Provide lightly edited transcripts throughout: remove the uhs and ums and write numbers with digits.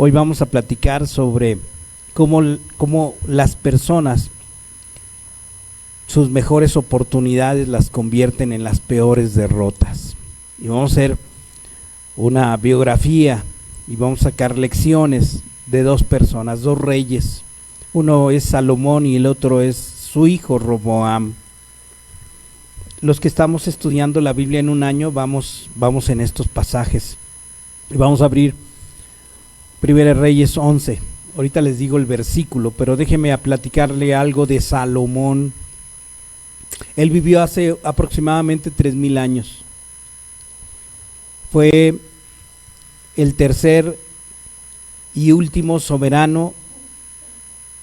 Hoy vamos a platicar sobre cómo las personas, sus mejores oportunidades las convierten en las peores derrotas. Y vamos a hacer una biografía y vamos a sacar lecciones de dos personas, dos reyes. Uno es Salomón y el otro es su hijo Roboam. Los que estamos estudiando la Biblia en un año vamos en estos pasajes. Y vamos a abrir 1 Reyes 11. Ahorita les digo el versículo, pero déjeme platicarle algo de Salomón. Él vivió hace aproximadamente 3000 años. Fue el tercer y último soberano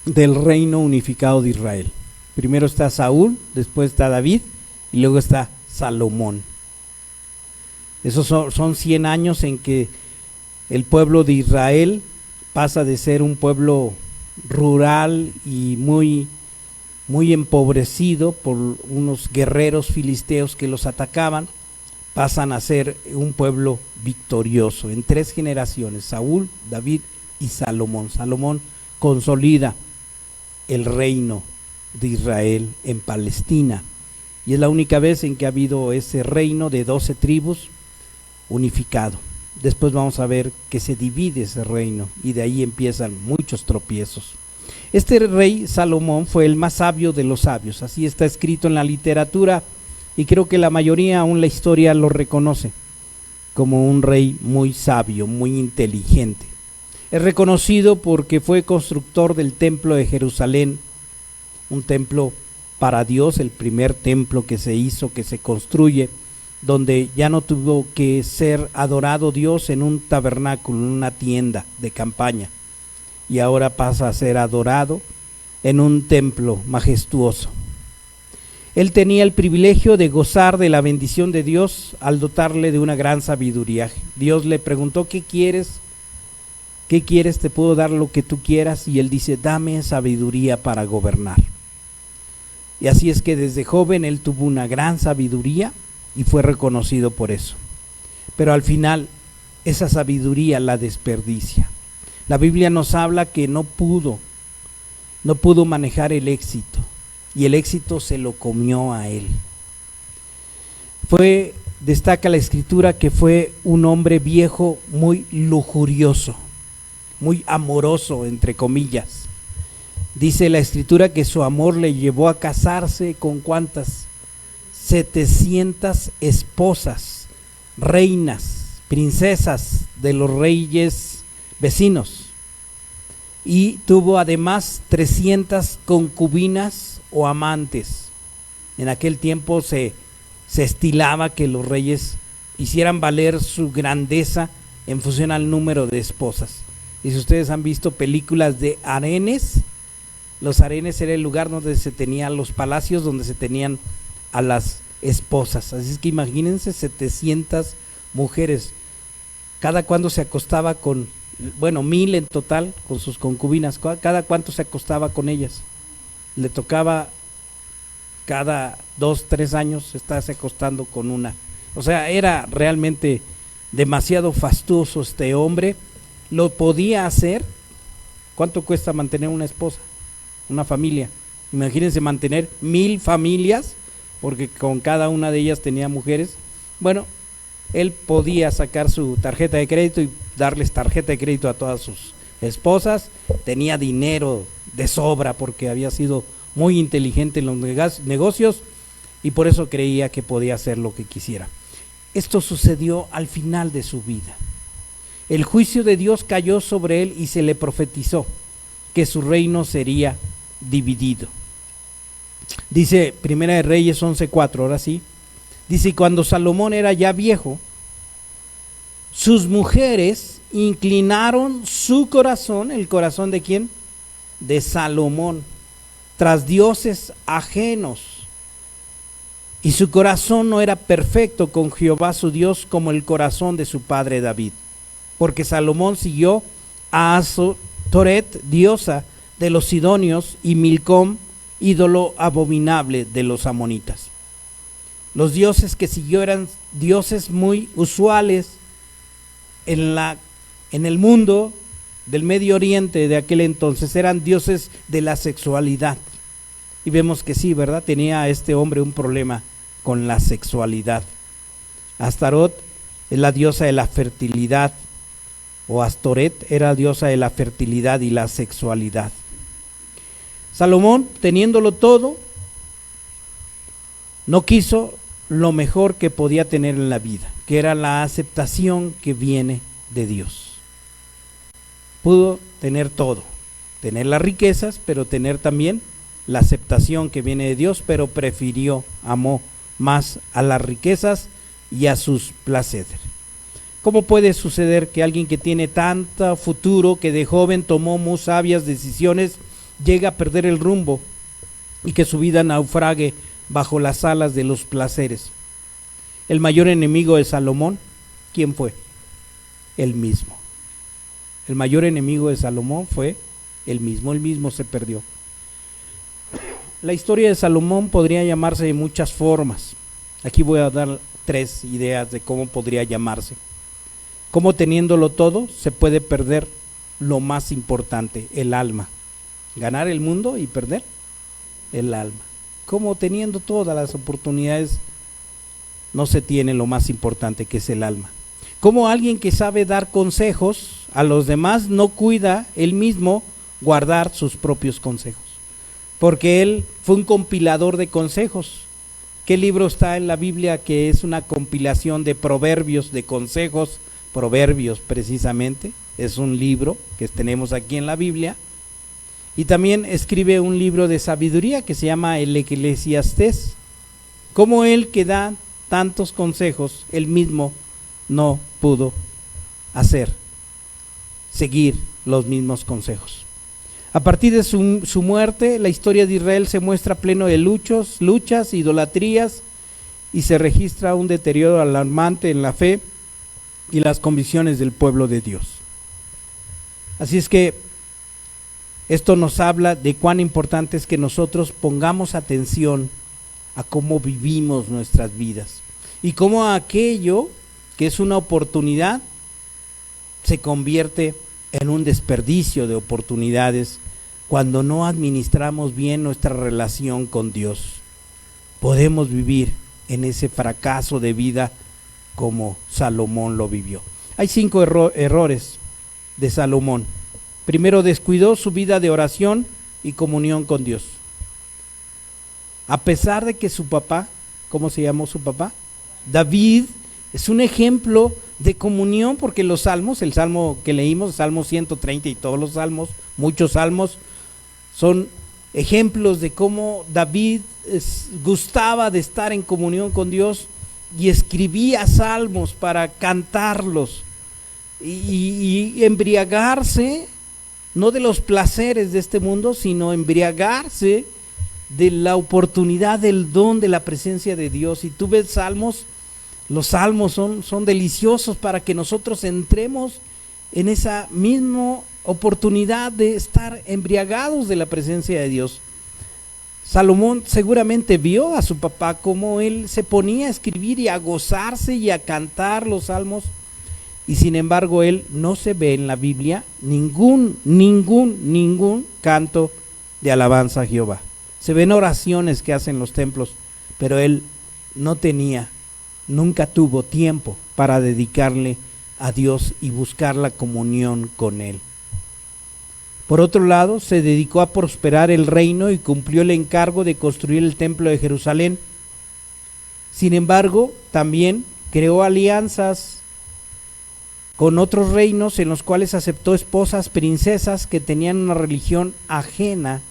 del reino unificado de Israel. Primero está Saúl, después está David y luego está Salomón. Esos son 100 años en que el pueblo de Israel pasa de ser un pueblo rural y muy empobrecido por unos guerreros filisteos que los atacaban, pasan a ser un pueblo victorioso en 3 generaciones, Saúl, David y Salomón. Salomón consolida el reino de Israel en Palestina y es la única vez en que ha habido ese reino de 12 tribus unificado. Después vamos a ver que se divide ese reino y de ahí empiezan muchos tropiezos. Este rey Salomón fue el más sabio de los sabios, así está escrito en la literatura y creo que la mayoría, aún la historia, lo reconoce como un rey muy sabio, muy inteligente. Es reconocido porque fue constructor del templo de Jerusalén, un templo para Dios, el primer templo que se hizo, que se construye, donde ya no tuvo que ser adorado Dios en un tabernáculo, en una tienda de campaña, y ahora pasa a ser adorado en un templo majestuoso. Él tenía el privilegio de gozar de la bendición de Dios al dotarle de una gran sabiduría. Dios le preguntó: ¿qué quieres? ¿Qué quieres? Te puedo dar lo que tú quieras. Y él dice: dame sabiduría para gobernar. Y así es que desde joven él tuvo una gran sabiduría y fue reconocido por eso. Pero al final esa sabiduría la desperdicia. La Biblia nos habla que no pudo manejar el éxito y el éxito se lo comió a él. Destaca la escritura que fue un hombre viejo muy lujurioso, muy amoroso, entre comillas. Dice la escritura que su amor le llevó a casarse con ¿cuántas? 700 esposas, reinas, princesas de los reyes vecinos, y tuvo además 300 concubinas o amantes. En aquel tiempo se estilaba que los reyes hicieran valer su grandeza en función al número de esposas. Y si ustedes han visto películas de harenes, los harenes era el lugar donde se tenían los palacios, donde se tenían a las esposas. Así es que imagínense 700 mujeres. Cada cuando se acostaba con, 1000 en total con sus concubinas. Cada cuánto se acostaba con ellas. Le tocaba cada 2-3 años estarse acostando con una. O sea, era realmente demasiado fastuoso este hombre. Lo podía hacer. ¿Cuánto cuesta mantener una esposa? Una familia. Imagínense mantener 1000 familias, porque con cada una de ellas tenía mujeres. Bueno, él podía sacar su tarjeta de crédito y darles tarjeta de crédito a todas sus esposas. Tenía dinero de sobra porque había sido muy inteligente en los negocios y por eso creía que podía hacer lo que quisiera. Esto sucedió al final de su vida. El juicio de Dios cayó sobre él y se le profetizó que su reino sería dividido. Dice 1 Reyes 11:4, ahora sí. Dice: cuando Salomón era ya viejo, sus mujeres inclinaron su corazón, ¿el corazón de quién? De Salomón, tras dioses ajenos. Y su corazón no era perfecto con Jehová su Dios como el corazón de su padre David. Porque Salomón siguió a Astoret, diosa de los sidonios, y Milcom, ídolo abominable de los amonitas. Los dioses que siguió eran dioses muy usuales en el mundo del Medio Oriente de aquel entonces eran dioses de la sexualidad. Y vemos que sí, ¿verdad? Tenía este hombre un problema con la sexualidad. Astarot es la diosa de la fertilidad, o Astoret era diosa de la fertilidad y la sexualidad. Salomón, teniéndolo todo, no quiso lo mejor que podía tener en la vida, que era la aceptación que viene de Dios. Pudo tener todo, tener las riquezas, pero tener también la aceptación que viene de Dios, pero prefirió, amó más a las riquezas y a sus placeres. ¿Cómo puede suceder que alguien que tiene tanto futuro, que de joven tomó muy sabias decisiones, llega a perder el rumbo y que su vida naufrague bajo las alas de los placeres? El mayor enemigo de Salomón, ¿quién fue? Él mismo. El mayor enemigo de Salomón fue él mismo se perdió. La historia de Salomón podría llamarse de muchas formas. Aquí voy a dar 3 ideas de cómo podría llamarse. Cómo teniéndolo todo se puede perder lo más importante, el alma. Ganar el mundo y perder el alma. Cómo teniendo todas las oportunidades no se tiene lo más importante, que es el alma. Cómo alguien que sabe dar consejos a los demás no cuida él mismo guardar sus propios consejos. Porque él fue un compilador de consejos. ¿Qué libro está en la Biblia que es una compilación de proverbios, de consejos? Proverbios, precisamente, es un libro que tenemos aquí en la Biblia. Y también escribe un libro de sabiduría que se llama el Eclesiastés. Como él, que da tantos consejos, él mismo no pudo seguir los mismos consejos. A partir de su muerte, la historia de Israel se muestra pleno de luchas, idolatrías, y se registra un deterioro alarmante en la fe y las convicciones del pueblo de Dios. Así es que esto nos habla de cuán importante es que nosotros pongamos atención a cómo vivimos nuestras vidas y cómo aquello que es una oportunidad se convierte en un desperdicio de oportunidades cuando no administramos bien nuestra relación con Dios. Podemos vivir en ese fracaso de vida como Salomón lo vivió. Hay 5 errores de Salomón. Primero, descuidó su vida de oración y comunión con Dios. A pesar de que su papá, ¿cómo se llamó su papá? David, es un ejemplo de comunión, porque los salmos, el salmo que leímos, Salmo 130 y todos los salmos, muchos salmos, son ejemplos de cómo David gustaba de estar en comunión con Dios y escribía salmos para cantarlos y embriagarse, no de los placeres de este mundo, sino embriagarse de la oportunidad, del don de la presencia de Dios. Y tú ves salmos, los salmos son deliciosos para que nosotros entremos en esa misma oportunidad de estar embriagados de la presencia de Dios. Salomón seguramente vio a su papá cómo él se ponía a escribir y a gozarse y a cantar los salmos, y sin embargo él no se ve en la Biblia ningún canto de alabanza a Jehová. Se ven oraciones que hacen los templos, pero él nunca tuvo tiempo para dedicarle a Dios y buscar la comunión con él. Por otro lado, se dedicó a prosperar el reino y cumplió el encargo de construir el templo de Jerusalén. Sin embargo, también creó alianzas con otros reinos en los cuales aceptó esposas princesas que tenían una religión ajena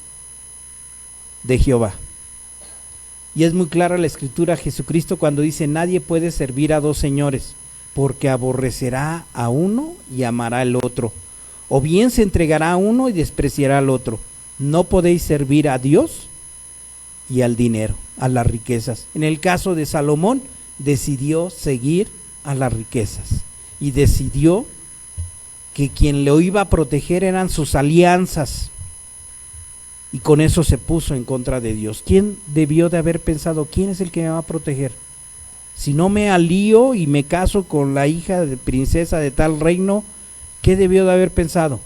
de Jehová. Y es muy clara la escritura, Jesucristo, cuando dice: nadie puede servir a 2 señores, porque aborrecerá a uno y amará al otro, o bien se entregará a uno y despreciará al otro. No podéis servir a Dios y al dinero, a las riquezas. En el caso de Salomón, decidió seguir a las riquezas y decidió que quien lo iba a proteger eran sus alianzas, y con eso se puso en contra de Dios. ¿Quién debió de haber pensado: quién es el que me va a proteger? Si no me alío y me caso con la hija de princesa de tal reino, ¿qué debió de haber pensado?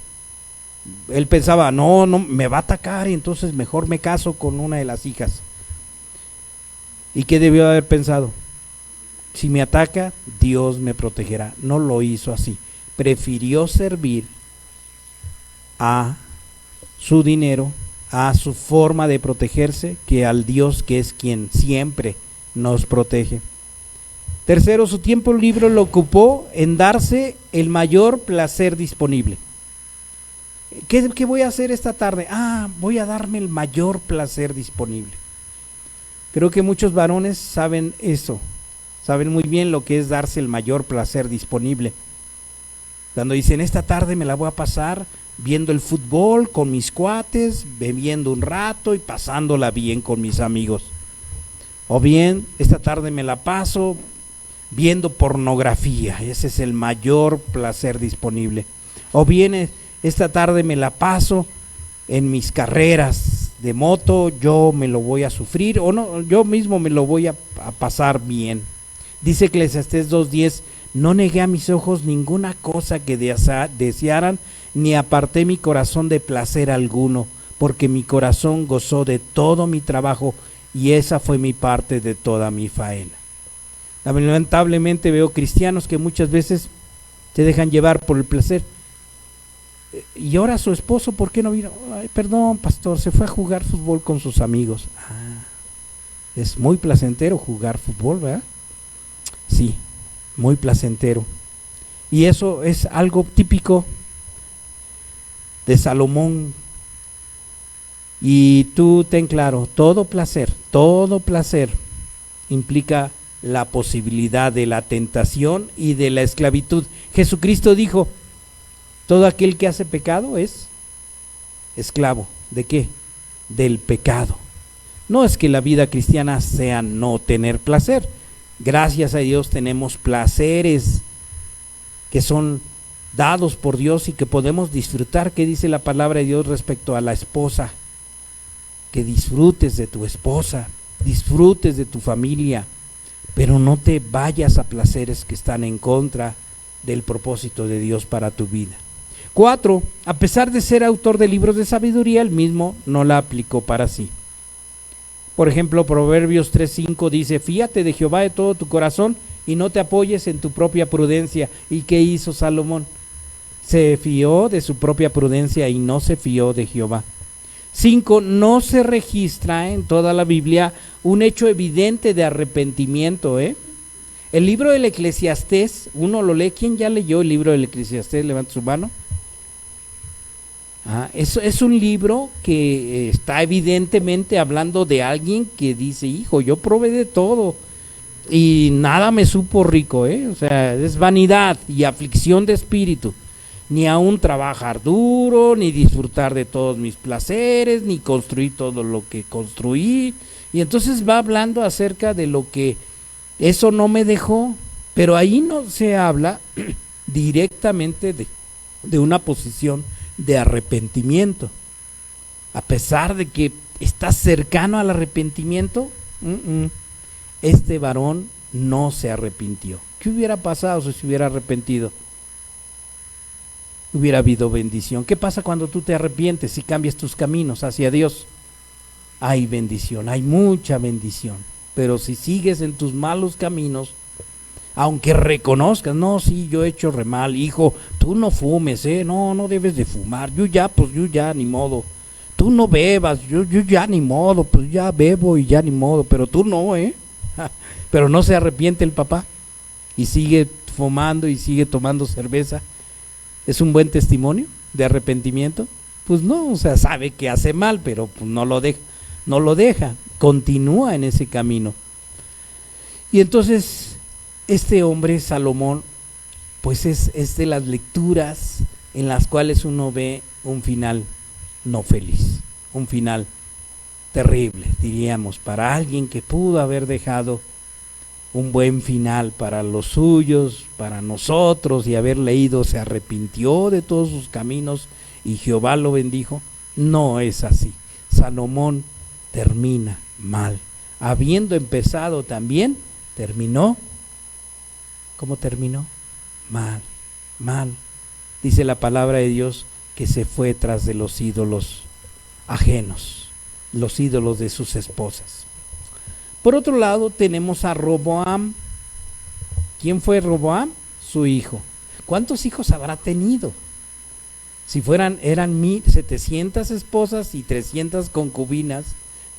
Él pensaba, no, me va a atacar y entonces mejor me caso con una de las hijas. ¿Y qué debió haber pensado? Si me ataca, Dios me protegerá. No lo hizo así. Prefirió servir a su dinero, a su forma de protegerse, que al Dios que es quien siempre nos protege. Tercero, su tiempo libre lo ocupó en darse el mayor placer disponible. ¿Qué voy a hacer esta tarde? Voy a darme el mayor placer disponible. Creo que muchos varones saben eso, saben muy bien lo que es darse el mayor placer disponible. Cuando dicen, esta tarde me la voy a pasar viendo el fútbol con mis cuates, bebiendo un rato y pasándola bien con mis amigos. O bien, esta tarde me la paso viendo pornografía, ese es el mayor placer disponible. O bien, esta tarde me la paso en mis carreras de moto, yo me lo voy a sufrir, o no, yo mismo me lo voy a pasar bien. Dice Eclesiastés 2:10, no negué a mis ojos ninguna cosa que desearan, ni aparté mi corazón de placer alguno, porque mi corazón gozó de todo mi trabajo, y esa fue mi parte de toda mi faena. Lamentablemente veo cristianos que muchas veces se dejan llevar por el placer. Y ahora su esposo, ¿por qué no vino? Ay, perdón, pastor, se fue a jugar fútbol con sus amigos. Es muy placentero jugar fútbol, ¿verdad? Sí, muy placentero. Y eso es algo típico de Salomón. Y tú ten claro, todo placer implica la posibilidad de la tentación y de la esclavitud. Jesucristo dijo, todo aquel que hace pecado es esclavo. ¿De qué? Del pecado. No es que la vida cristiana sea no tener placer. Gracias a Dios tenemos placeres que son dados por Dios y que podemos disfrutar. ¿Qué dice la palabra de Dios respecto a la esposa? Que disfrutes de tu esposa, disfrutes de tu familia, pero no te vayas a placeres que están en contra del propósito de Dios para tu vida. 4. A pesar de ser autor de libros de sabiduría, él mismo no la aplicó para sí. Por ejemplo, Proverbios 3:5 dice, fíate de Jehová de todo tu corazón y no te apoyes en tu propia prudencia. ¿Y qué hizo Salomón? Se fió de su propia prudencia y no se fió de Jehová. 5. No se registra en toda la Biblia un hecho evidente de arrepentimiento. El libro del Eclesiastés, uno lo lee. ¿Quién ya leyó el libro del Eclesiastés? Levanta su mano. Es un libro que está evidentemente hablando de alguien que dice, hijo, yo probé de todo y nada me supo rico, o sea, es vanidad y aflicción de espíritu, ni aún trabajar duro, ni disfrutar de todos mis placeres, ni construir todo lo que construí. Y entonces va hablando acerca de lo que eso no me dejó, pero ahí no se habla directamente de una posición de arrepentimiento. A pesar de que está cercano al arrepentimiento, este varón no se arrepintió. ¿Qué hubiera pasado si se hubiera arrepentido? Hubiera habido bendición. ¿Qué pasa cuando tú te arrepientes y cambias tus caminos hacia Dios? Hay bendición, hay mucha bendición. Pero si sigues en tus malos caminos, aunque reconozcas, no, sí, yo he hecho re mal, hijo, tú no fumes, no debes de fumar, yo ya, ni modo, tú no bebas, yo ya, ni modo, pues ya bebo y ya, ni modo, pero tú no, pero no se arrepiente el papá y sigue fumando y sigue tomando cerveza. ¿Es un buen testimonio de arrepentimiento? Pues no, o sea, sabe que hace mal, pero pues no lo deja, continúa en ese camino. Y entonces este hombre, Salomón, pues es de las lecturas en las cuales uno ve un final no feliz, un final terrible, diríamos, para alguien que pudo haber dejado un buen final para los suyos, para nosotros, y haber leído, se arrepintió de todos sus caminos y Jehová lo bendijo. No es así. Salomón termina mal. Habiendo empezado también, terminó. ¿Cómo terminó? Mal. Dice la palabra de Dios que se fue tras de los ídolos ajenos, los ídolos de sus esposas. Por otro lado tenemos a Roboam. ¿Quién fue Roboam? Su hijo. ¿Cuántos hijos habrá tenido? Si eran 1700 esposas y 300 concubinas,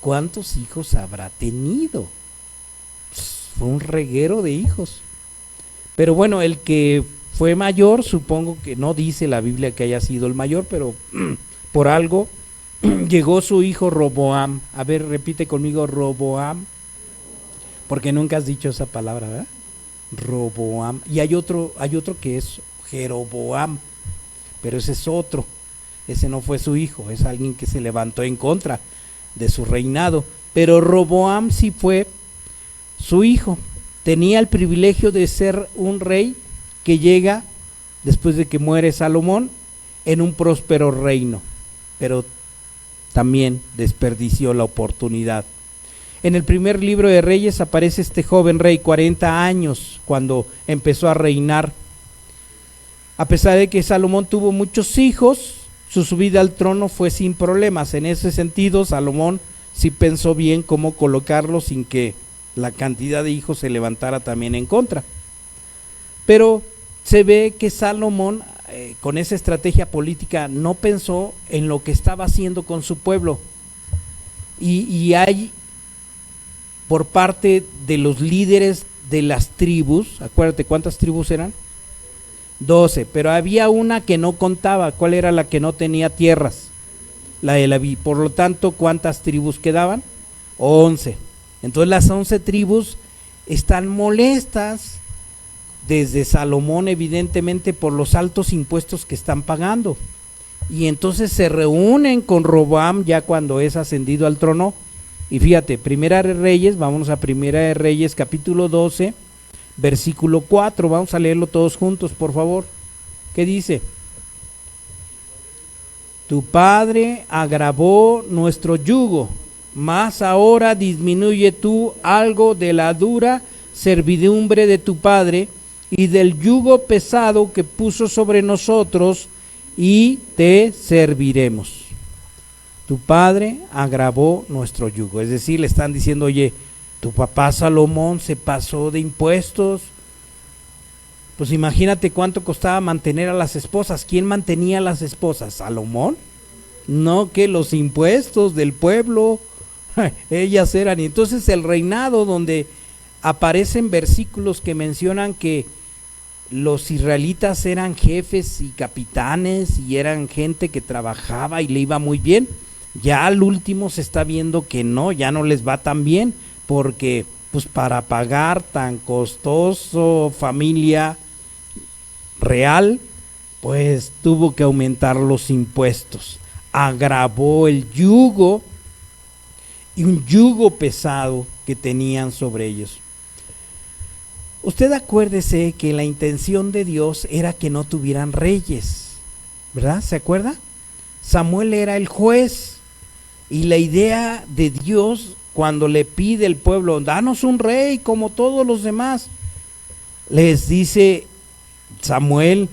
¿cuántos hijos habrá tenido? Fue un reguero de hijos. Pero bueno, el que fue mayor, supongo que no dice la Biblia que haya sido el mayor, pero por algo llegó su hijo Roboam. A ver, repite conmigo, Roboam, porque nunca has dicho esa palabra, ¿verdad? Roboam. Y hay otro que es Jeroboam, pero ese es otro. Ese no fue su hijo, es alguien que se levantó en contra de su reinado. Pero Roboam sí fue su hijo. Tenía el privilegio de ser un rey que llega después de que muere Salomón en un próspero reino, pero también desperdició la oportunidad. En el primer libro de Reyes aparece este joven rey, 40 años, cuando empezó a reinar. A pesar de que Salomón tuvo muchos hijos, su subida al trono fue sin problemas. En ese sentido, Salomón sí pensó bien cómo colocarlo sin que la cantidad de hijos se levantara también en contra. Pero se ve que Salomón, con esa estrategia política, no pensó en lo que estaba haciendo con su pueblo. Y hay, por parte de los líderes de las tribus, acuérdate cuántas tribus eran, 12, pero había una que no contaba. ¿Cuál era la que no tenía tierras? La de Leví. Por lo tanto, ¿cuántas tribus quedaban? 11. Entonces las 11 tribus están molestas desde Salomón, evidentemente, por los altos impuestos que están pagando. Y entonces se reúnen con Roboam ya cuando es ascendido al trono. Y fíjate, Primera de Reyes, vámonos a Primera de Reyes, capítulo 12, versículo 4, vamos a leerlo todos juntos, por favor. ¿Qué dice? Tu padre agravó nuestro yugo, mas ahora disminuye tú algo de la dura servidumbre de tu padre y del yugo pesado que puso sobre nosotros, y te serviremos. Tu padre agravó nuestro yugo. Es decir, le están diciendo, oye, tu papá Salomón se pasó de impuestos. Pues imagínate cuánto costaba mantener a las esposas. ¿Quién mantenía a las esposas? ¿Salomón? No, que los impuestos del pueblo, ellas eran. Y entonces el reinado, donde aparecen versículos que mencionan que los israelitas eran jefes y capitanes y eran gente que trabajaba y le iba muy bien, ya al último se está viendo que no, ya no les va tan bien, porque pues para pagar tan costoso familia real, pues tuvo que aumentar los impuestos, agravó el yugo, y un yugo pesado que tenían sobre ellos. Usted acuérdese que la intención de Dios era que no tuvieran reyes, ¿verdad? ¿Se acuerda? Samuel era el juez, y la idea de Dios cuando le pide el pueblo, danos un rey como todos los demás, les dice Samuel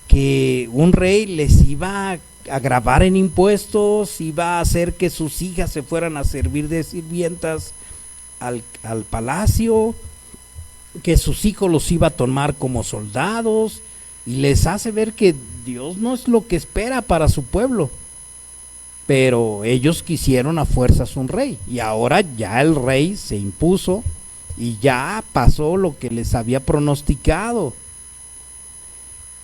que un rey les iba a gravar en impuestos, iba a hacer que sus hijas se fueran a servir de sirvientas al palacio, que sus hijos los iba a tomar como soldados, y les hace ver que Dios no es lo que espera para su pueblo. Pero ellos quisieron a fuerzas un rey, y ahora ya el rey se impuso y ya pasó lo que les había pronosticado.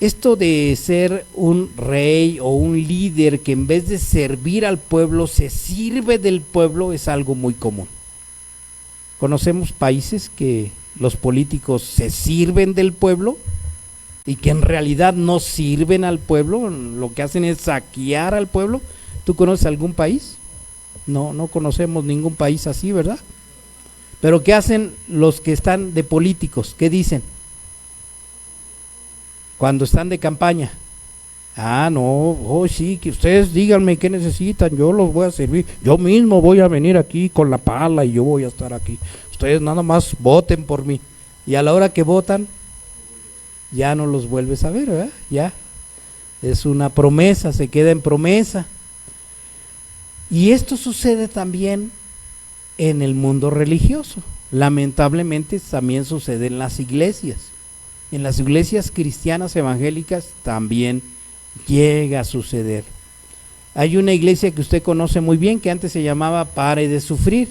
Esto de ser un rey o un líder que en vez de servir al pueblo se sirve del pueblo es algo muy común. Conocemos países que los políticos se sirven del pueblo y que en realidad no sirven al pueblo, lo que hacen es saquear al pueblo. ¿Tú conoces algún país? No, no conocemos ningún país así, ¿verdad? Pero ¿qué hacen los que están de políticos? ¿Qué dicen cuando están de campaña? Ah, no, oh sí, que ustedes díganme qué necesitan, yo los voy a servir, yo mismo voy a venir aquí con la pala y yo voy a estar aquí, ustedes nada más voten por mí. Y a la hora que votan, ya no los vuelves a ver, ¿verdad? Ya Es una promesa, se queda en promesa. Y esto sucede también en el mundo religioso. Lamentablemente también sucede en las iglesias. En las iglesias cristianas evangélicas también llega a suceder. Hay una iglesia que usted conoce muy bien que antes se llamaba Pare de Sufrir.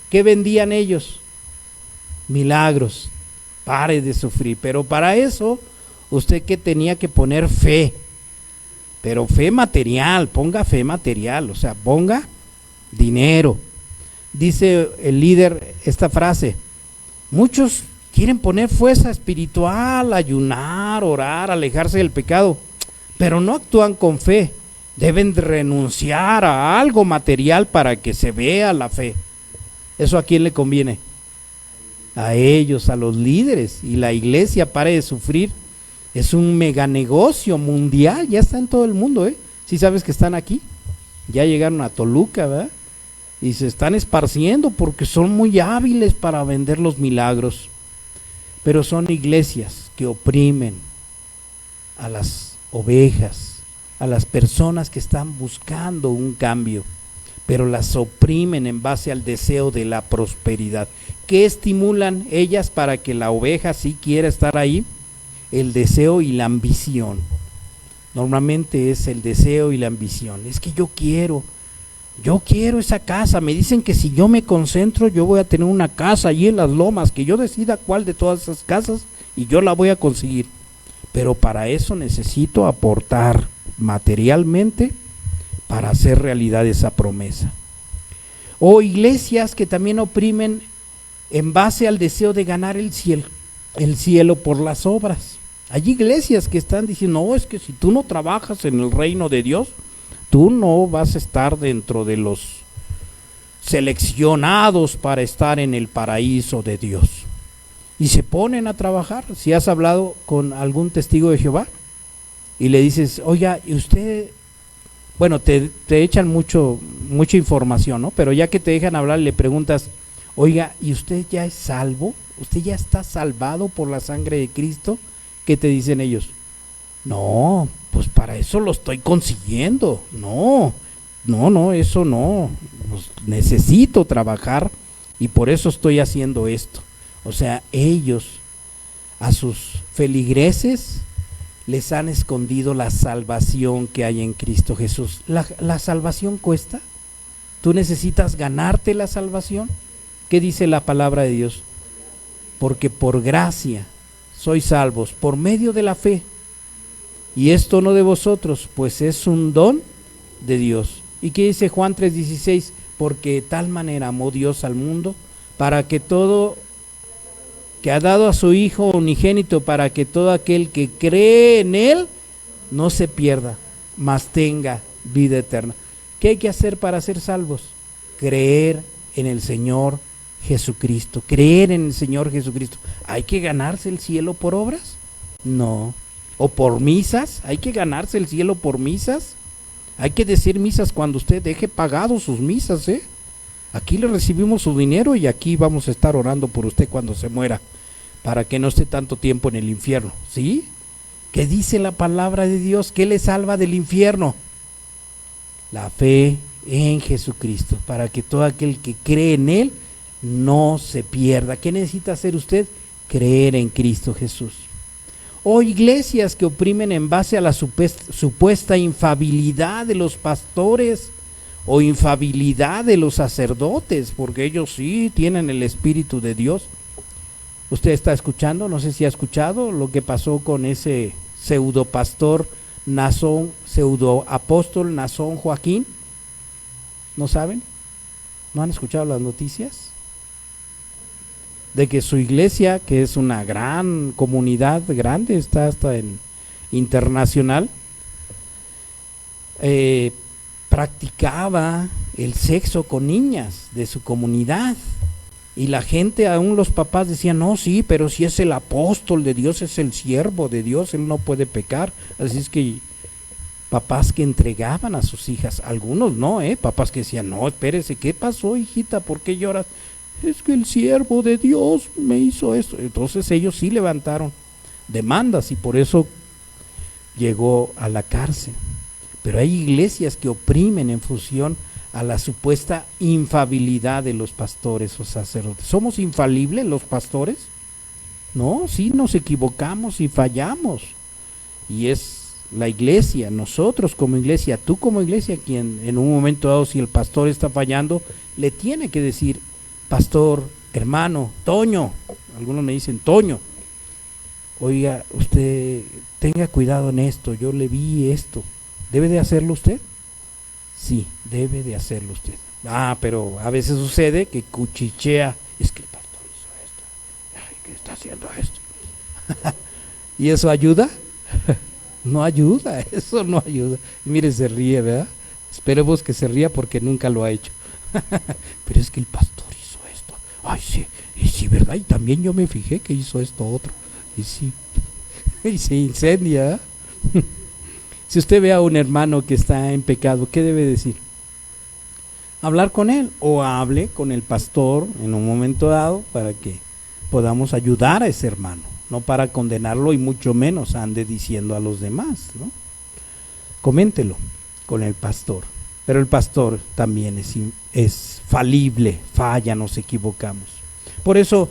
¿Qué vendían ellos? Milagros. Pare de sufrir. Pero para eso usted que tenía que poner fe. Pero fe material, ponga fe material, o sea, ponga dinero. Dice el líder esta frase: muchos quieren poner fuerza espiritual, ayunar, orar, alejarse del pecado, pero no actúan con fe. Deben de renunciar a algo material para que se vea la fe. ¿Eso a quién le conviene? A ellos, a los líderes. Y la iglesia Pare de Sufrir es un mega negocio mundial, ya está en todo el mundo, ¿eh? ¿Sí sabes que están aquí? Ya llegaron a Toluca, ¿verdad? Y se están esparciendo porque son muy hábiles para vender los milagros. Pero son iglesias que oprimen a las ovejas, a las personas que están buscando un cambio, pero las oprimen en base al deseo de la prosperidad. ¿Qué estimulan ellas para que la oveja sí quiera estar ahí? El deseo y la ambición. Normalmente es el deseo y la ambición. Es que yo quiero esa casa. Me dicen que si yo me concentro, yo voy a tener una casa allí en las lomas, que yo decida cuál de todas esas casas y yo la voy a conseguir. Pero para eso necesito aportar materialmente para hacer realidad esa promesa. O iglesias que también oprimen en base al deseo de ganar el cielo por las obras. Hay iglesias que están diciendo: no, es que si tú no trabajas en el reino de Dios, tú no vas a estar dentro de los seleccionados para estar en el paraíso de Dios. Y se ponen a trabajar. Si has hablado con algún testigo de Jehová y le dices: oiga, y usted, bueno, te echan mucha información, ¿no? Pero ya que te dejan hablar, le preguntas: oiga, ¿y usted ya es salvo? ¿Usted ya está salvado por la sangre de Cristo? ¿Qué te dicen ellos? No, pues para eso lo estoy consiguiendo. No, eso no. Pues necesito trabajar y por eso estoy haciendo esto. O sea, ellos a sus feligreses les han escondido la salvación que hay en Cristo Jesús. ¿La salvación cuesta? ¿Tú necesitas ganarte la salvación? ¿Qué dice la palabra de Dios? Porque por gracia sois salvos por medio de la fe. Y esto no de vosotros, pues es un don de Dios. ¿Y qué dice Juan 3:16? Porque de tal manera amó Dios al mundo, para que ha dado a su Hijo unigénito, para que todo aquel que cree en Él no se pierda, mas tenga vida eterna. ¿Qué hay que hacer para ser salvos? Creer en el Señor Jesucristo, creer en el Señor Jesucristo. ¿Hay que ganarse el cielo por obras? No. ¿O por misas? ¿Hay que ganarse el cielo por misas? Hay que decir misas cuando usted deje pagado sus misas, ¿eh? Aquí le recibimos su dinero y aquí vamos a estar orando por usted cuando se muera, para que no esté tanto tiempo en el infierno, ¿sí? ¿Qué dice la palabra de Dios? ¿Qué le salva del infierno? La fe en Jesucristo, para que todo aquel que cree en Él no se pierda. ¿Qué necesita hacer usted? Creer en Cristo Jesús. O iglesias que oprimen en base a la supuesta infabilidad de los pastores o infabilidad de los sacerdotes, porque ellos sí tienen el Espíritu de Dios. Usted está escuchando, no sé si ha escuchado lo que pasó con ese pseudo pastor Nazón, pseudo apóstol Nazón Joaquín. ¿No saben? ¿No han escuchado las noticias? De que su iglesia, que es una gran comunidad, grande, está hasta en internacional, practicaba el sexo con niñas de su comunidad. Y la gente, aún los papás decían: no, sí, pero si es el apóstol de Dios, es el siervo de Dios, él no puede pecar. Así es que papás que entregaban a sus hijas, algunos no, papás que decían: no, espérese, ¿qué pasó, hijita? ¿Por qué lloras? Es que el siervo de Dios me hizo esto. Entonces ellos sí levantaron demandas y por eso llegó a la cárcel. Pero hay iglesias que oprimen en función a la supuesta infalibilidad de los pastores o sacerdotes. ¿Somos infalibles los pastores? No, sí nos equivocamos y fallamos. Y es la iglesia, nosotros como iglesia, tú como iglesia, quien en un momento dado, si el pastor está fallando, le tiene que decir: pastor, hermano, Toño, algunos me dicen Toño, oiga, usted tenga cuidado en esto, yo le vi esto, ¿debe de hacerlo usted? Sí, debe de hacerlo usted. Ah, pero a veces sucede que cuchichea, es que el pastor hizo esto, ay, ¿qué está haciendo esto? ¿Y eso ayuda? No ayuda, eso no ayuda. Y mire, se ríe, ¿verdad? Esperemos que se ría porque nunca lo ha hecho. Pero es que el pastor hizo esto. Ay, sí, y sí, ¿verdad? Y también yo me fijé que hizo esto otro. Y sí, y se incendia. Si usted ve a un hermano que está en pecado, ¿qué debe decir? Hablar con él, o hable con el pastor en un momento dado para que podamos ayudar a ese hermano. No para condenarlo y mucho menos ande diciendo a los demás, ¿no? Coméntelo con el pastor. Pero el pastor también es falible, falla, nos equivocamos. Por eso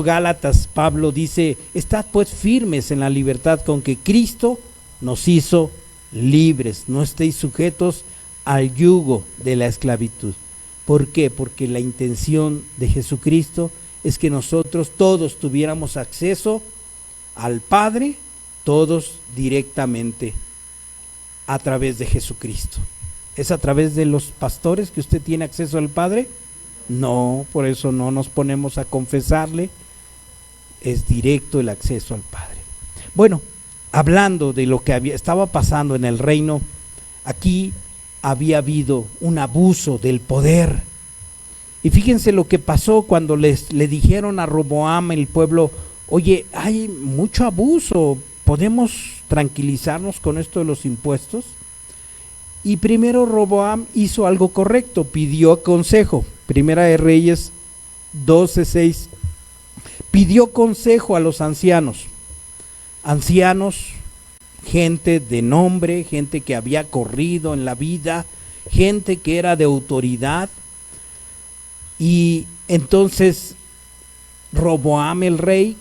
Gálatas, Pablo dice: estad pues firmes en la libertad con que Cristo nos hizo libres. No estéis sujetos al yugo de la esclavitud. ¿Por qué? Porque la intención de Jesucristo es que nosotros todos tuviéramos acceso al Padre, todos directamente a través de Jesucristo. ¿Es a través de los pastores que usted tiene acceso al Padre? No, por eso no nos ponemos a confesarle, es directo el acceso al Padre. Bueno, hablando de lo que estaba pasando en el reino, aquí había habido un abuso del poder. Y fíjense lo que pasó cuando le dijeron a Roboam, el pueblo: oye, hay mucho abuso, ¿podemos tranquilizarnos con esto de los impuestos? Y primero Roboam hizo algo correcto, pidió consejo. Primera de Reyes 12:6. Pidió consejo a los ancianos, gente de nombre, gente que había corrido en la vida, gente que era de autoridad. Y entonces Roboam el rey,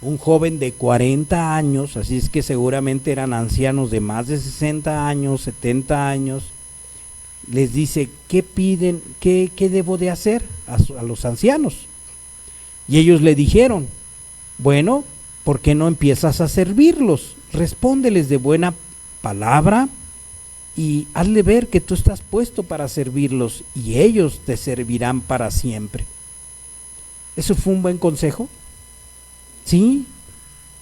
un joven de 40 años, así es que seguramente eran ancianos de más de 60 años, 70 años, les dice: ¿qué piden? ¿Qué debo de hacer a los ancianos? Y ellos le dijeron: bueno, ¿por qué no empiezas a servirlos? Respóndeles de buena palabra y hazle ver que tú estás puesto para servirlos y ellos te servirán para siempre. ¿Eso fue un buen consejo? Sí,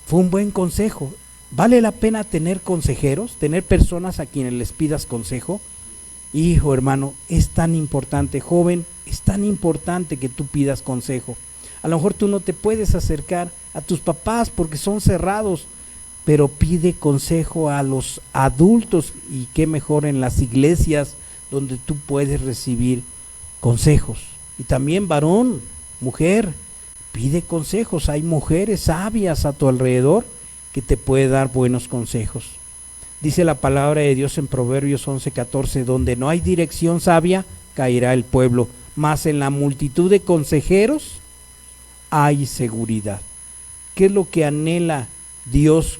fue un buen consejo. ¿Vale la pena tener consejeros, tener personas a quienes les pidas consejo? Hijo, hermano, es tan importante, joven, es tan importante que tú pidas consejo. A lo mejor tú no te puedes acercar a tus papás porque son cerrados, pero pide consejo a los adultos, y qué mejor en las iglesias donde tú puedes recibir consejos. Y también varón, mujer, pide consejos. Hay mujeres sabias a tu alrededor que te pueden dar buenos consejos. Dice la palabra de Dios en Proverbios 11:14: donde no hay dirección sabia, caerá el pueblo, mas en la multitud de consejeros hay seguridad. ¿Qué es lo que anhela Dios?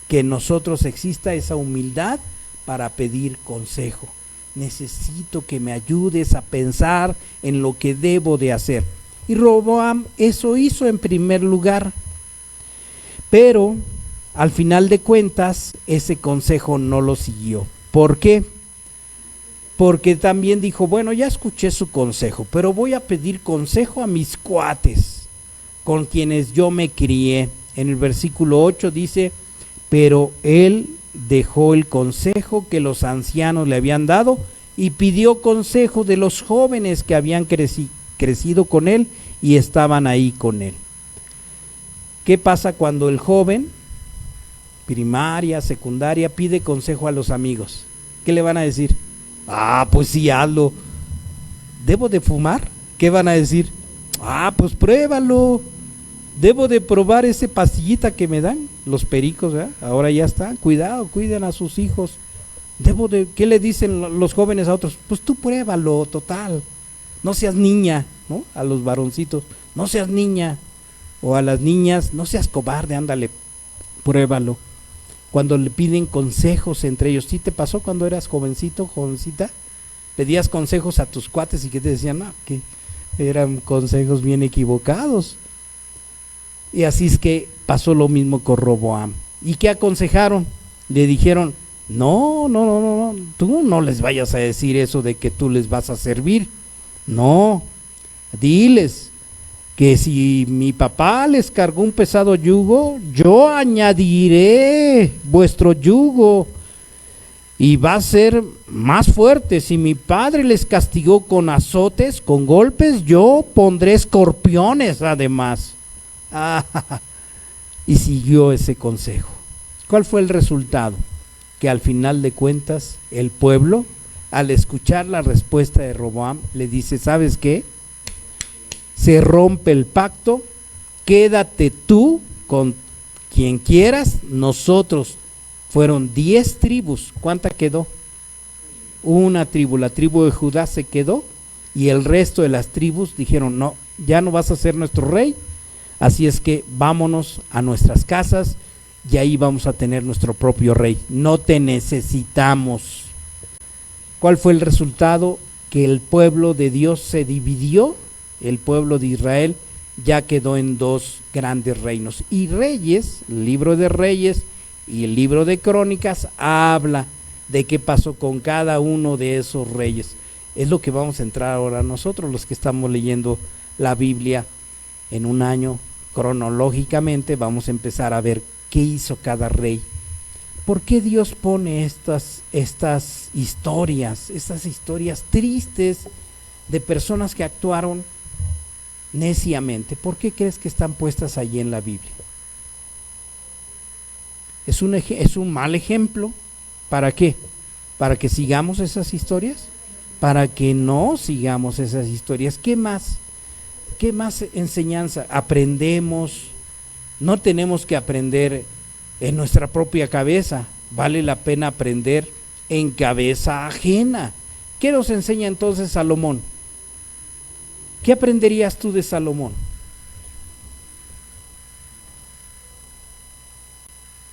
Que en nosotros exista esa humildad para pedir consejo. Necesito que me ayudes a pensar en lo que debo de hacer. Y Roboam eso hizo en primer lugar. Pero al final de cuentas ese consejo no lo siguió. ¿Por qué? Porque también dijo: bueno, ya escuché su consejo, pero voy a pedir consejo a mis cuates, con quienes yo me crié. En el versículo 8 dice: pero él dejó el consejo que los ancianos le habían dado y pidió consejo de los jóvenes que habían crecido con él y estaban ahí con él. ¿Qué pasa cuando el joven, primaria, secundaria, pide consejo a los amigos? ¿Qué le van a decir? Ah, pues sí, hazlo. ¿Debo de fumar? ¿Qué van a decir? Ah, pues pruébalo. debo de probar ese pastillita que me dan los pericos, ¿verdad? Ahora ya está, cuidado, cuiden a sus hijos. ¿Qué le dicen los jóvenes a otros? Pues tú pruébalo, total, no seas niña, ¿no? A los varoncitos, no seas niña, o a las niñas, no seas cobarde, ándale, pruébalo. Cuando le piden consejos entre ellos, ¿sí te pasó cuando eras jovencito, jovencita? Pedías consejos a tus cuates y que te decían, no, que eran consejos bien equivocados. Y así es que pasó lo mismo con Roboam. ¿Y qué aconsejaron? Le dijeron, no, tú no les vayas a decir eso de que tú les vas a servir. No, diles que si mi papá les cargó un pesado yugo, yo añadiré vuestro yugo y va a ser más fuerte. Si mi padre les castigó con azotes, con golpes, yo pondré escorpiones además. Y siguió ese consejo. ¿Cuál fue el resultado? Que al final de cuentas el pueblo, al escuchar la respuesta de Roboam, le dice, ¿sabes qué? Se rompe el pacto, quédate tú con quien quieras, nosotros. Fueron 10 tribus, ¿cuánta quedó? Una tribu, la tribu de Judá se quedó, y el resto de las tribus dijeron, no, ya no vas a ser nuestro rey, así es que vámonos a nuestras casas, y ahí vamos a tener nuestro propio rey, no te necesitamos. ¿Cuál fue el resultado? Que el pueblo de Dios se dividió, el pueblo de Israel ya quedó en 2 grandes reinos. Y Reyes, el libro de Reyes y el libro de Crónicas habla de qué pasó con cada uno de esos reyes. Es lo que vamos a entrar ahora nosotros, los que estamos leyendo la Biblia en un año cronológicamente. Vamos a empezar a ver qué hizo cada rey. ¿Por qué Dios pone estas historias tristes de personas que actuaron neciamente? ¿Por qué crees que están puestas allí en la Biblia? ¿Es un mal ejemplo? ¿Para qué? ¿Para que sigamos esas historias? ¿Para que no sigamos esas historias? ¿Qué más? ¿Qué más enseñanza? Aprendemos. No tenemos que aprender en nuestra propia cabeza, vale la pena aprender en cabeza ajena. ¿Qué nos enseña entonces Salomón? ¿Qué aprenderías tú de Salomón?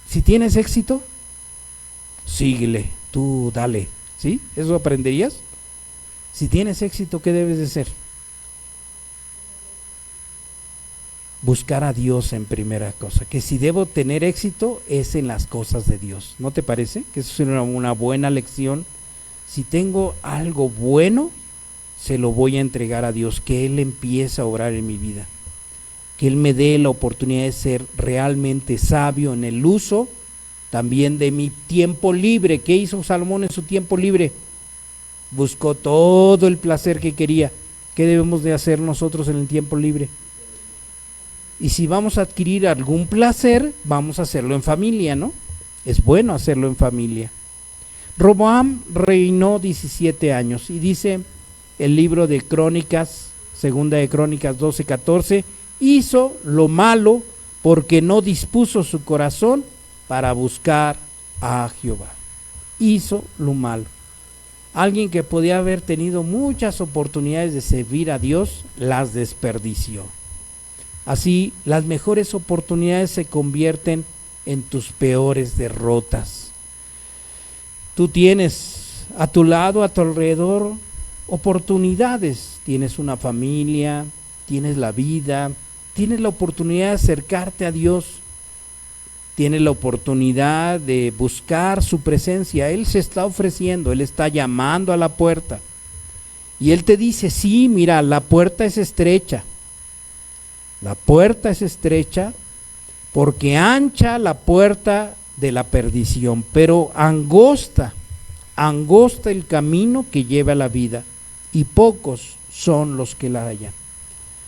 Si tienes éxito, síguele, tú dale, ¿sí? ¿Eso aprenderías? Si tienes éxito, ¿qué debes de hacer? Buscar a Dios en primera cosa, que si debo tener éxito es en las cosas de Dios. ¿No te parece? Que eso es una buena lección. Si tengo algo bueno, se lo voy a entregar a Dios, que Él empiece a obrar en mi vida, que Él me dé la oportunidad de ser realmente sabio en el uso también de mi tiempo libre. ¿Qué hizo Salomón en su tiempo libre? Buscó todo el placer que quería. ¿Qué debemos de hacer nosotros en el tiempo libre? Y si vamos a adquirir algún placer, vamos a hacerlo en familia, ¿no? Es bueno hacerlo en familia. Roboam reinó 17 años y dice el libro de Crónicas, segunda de Crónicas 12:14, hizo lo malo porque no dispuso su corazón para buscar a Jehová. Hizo lo malo. Alguien que podía haber tenido muchas oportunidades de servir a Dios, las desperdició. Así, las mejores oportunidades se convierten en tus peores derrotas. Tú tienes a tu lado, a tu alrededor, oportunidades. Tienes una familia, tienes la vida, tienes la oportunidad de acercarte a Dios, tienes la oportunidad de buscar su presencia. Él se está ofreciendo, Él está llamando a la puerta. Y Él te dice, sí, mira, la puerta es estrecha. La puerta es estrecha porque ancha la puerta de la perdición, pero angosta el camino que lleva a la vida, y pocos son los que la hallan.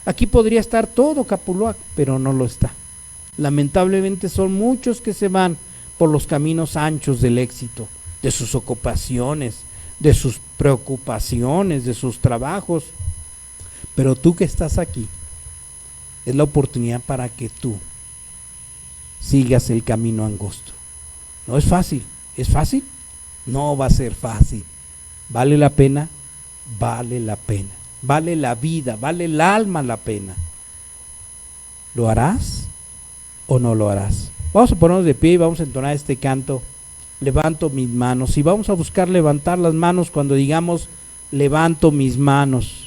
Aquí podría estar todo Capuluac, pero no lo está. Lamentablemente son muchos que se van por los caminos anchos del éxito, de sus ocupaciones, de sus preocupaciones, de sus trabajos. Pero tú que estás aquí, es la oportunidad para que tú sigas el camino angosto. No es fácil. ¿Es fácil? No va a ser fácil. ¿Vale la pena? Vale la pena. Vale la vida, vale el alma la pena. ¿Lo harás o no lo harás? Vamos a ponernos de pie y vamos a entonar este canto. Levanto mis manos. Y vamos a buscar levantar las manos cuando digamos levanto mis manos.